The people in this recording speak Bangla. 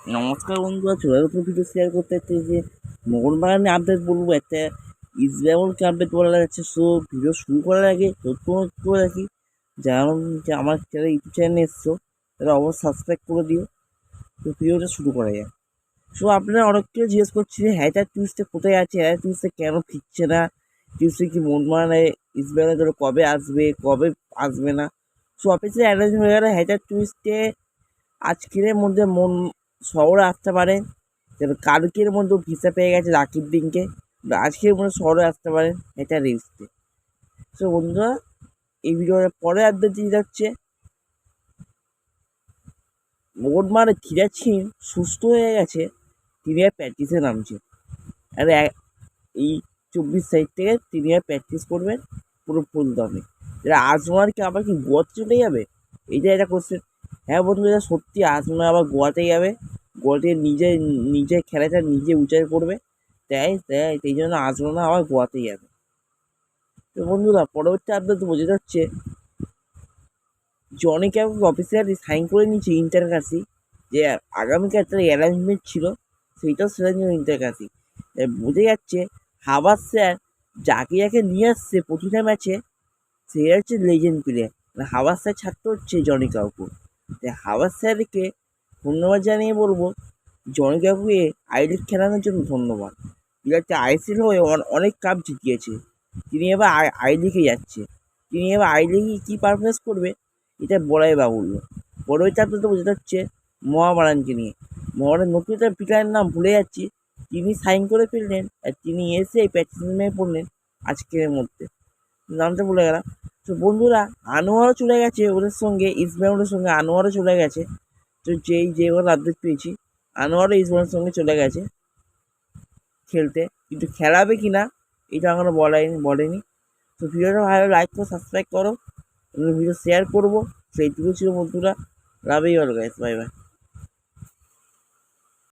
নমস্কার বন্ধুরা, চলে গেছে ভিডিও শেয়ার করতে হচ্ছে যে মোহনবাগানে আপডেট বলবো। একটা ইস্টবেঙ্গলকে আপডেট বলা যাচ্ছে। সো ভিডিও শুরু করার আগে তথ্য করে রাখি, যেমন যে আমার চ্যানেল ইউটিউব চ্যানেলে এসছো তারা অবশ্যই সাবস্ক্রাইব করে দিও। তো ভিডিওটা শুরু করা যায়। সো আপনারা অনেক কেউ জিজ্ঞেস করছি যে হ্যাচার টিউসডে কোথায় আছে, হ্যাচার টিউসডে কেন ফিরছে না, টিউসডে কি মোহনবাগানে ইস্টবেঙ্গলের জন্য কবে আসবে, কবে আসবে না। সো অফিসে অ্যারেঞ্জ হয়ে গেলে হ্যাচার টিউসডে আজকের মধ্যে শহরে আসতে পারে। কালকের মধ্যে ভিসা পেয়ে গেছে রাকিব দিনকে, আজকের মধ্যে শহরে আসতে পারেন এটা রিস্কে। সো বন্ধুরা, এই ভিডিওর পরে আপডেট দিয়ে যাচ্ছে মোহনবাগানের ধীরাজ সিং সুস্থ হয়ে গেছে, তিনি আর প্র্যাকটিসে নামছে। আর এই 24 তারিখ থেকে তিনি আর প্র্যাকটিস করবেন পুরো ফুল দমে। এরা আজমারকে আবার কি গোয়াতে চলে যাবে, এইটা একটা কোশ্চেন। হ্যাঁ বন্ধুরা, সত্যি আজমা আবার গোয়াতে যাবে। গোয়াতে নিজের খেলাটা নিজে উঁচাই করবে, তাই সেই জন্য আজমা আবার গোয়াতে যাবে। তো বন্ধুরা, পরবর্তী আপডেট বোঝা যাচ্ছে জনি ক্যাবকে অফিসিয়ালি সাইন করে নিয়েছে ইন্টার কাছে, যে আগামীকাল একটা অ্যারেঞ্জমেন্ট ছিল, সেইটাও সেটার জন্য ইন্টার কাছে। বোঝা যাচ্ছে হাবাস স্যার যাকে যাকে নিয়ে আসছে প্রতিটা ম্যাচে, সে হচ্ছে লেজেন্ড প্লেয়ার। হাবাস স্যার ছাড়তে হচ্ছে জনি কাউকে। হাবাস স্যারকে ধন্যবাদ জানিয়ে বলবো, জনি কাকুকে আই লিগ খেলানোর জন্য ধন্যবাদ। প্লেয়ারটা আইসিএল হয়ে অনেক কাপ জিতিয়েছে, তিনি এবার আই লিগে যাচ্ছে। তিনি এবার আই লিগে কী পারফরমেন্স করবে এটা বলাই বাহুল্য। বড় চাপটা তো বোঝা যাচ্ছে মহামারানকে নিয়ে। মহামারান নতুন একটা প্লেয়ারের নাম ভুলে যাচ্ছি, তিনি সাইন করে ফেললেন আর তিনি এসে এই প্র্যাকটিসে পড়লেন আজকের মধ্যে, নামটা ভুলে গেলাম। তো বন্ধুরা, আনোয়ারও চলে গেছে ওদের সঙ্গে, ইস্টবেঙ্গলের সঙ্গে আনোয়ারও চলে গেছে। তো যেগুলো আপডেট পেয়েছি, আনোয়ারও ইস্টবেঙ্গলের সঙ্গে চলে গেছে খেলতে, কিন্তু খেলাবে কি না এটা এখনো বলেনি। তো ভিডিওটা ভালো লাইক করো, সাবস্ক্রাইব করো, ভিডিও শেয়ার করবো। সেইটুকু ছিল বন্ধুরা। Love you all guys, bye by.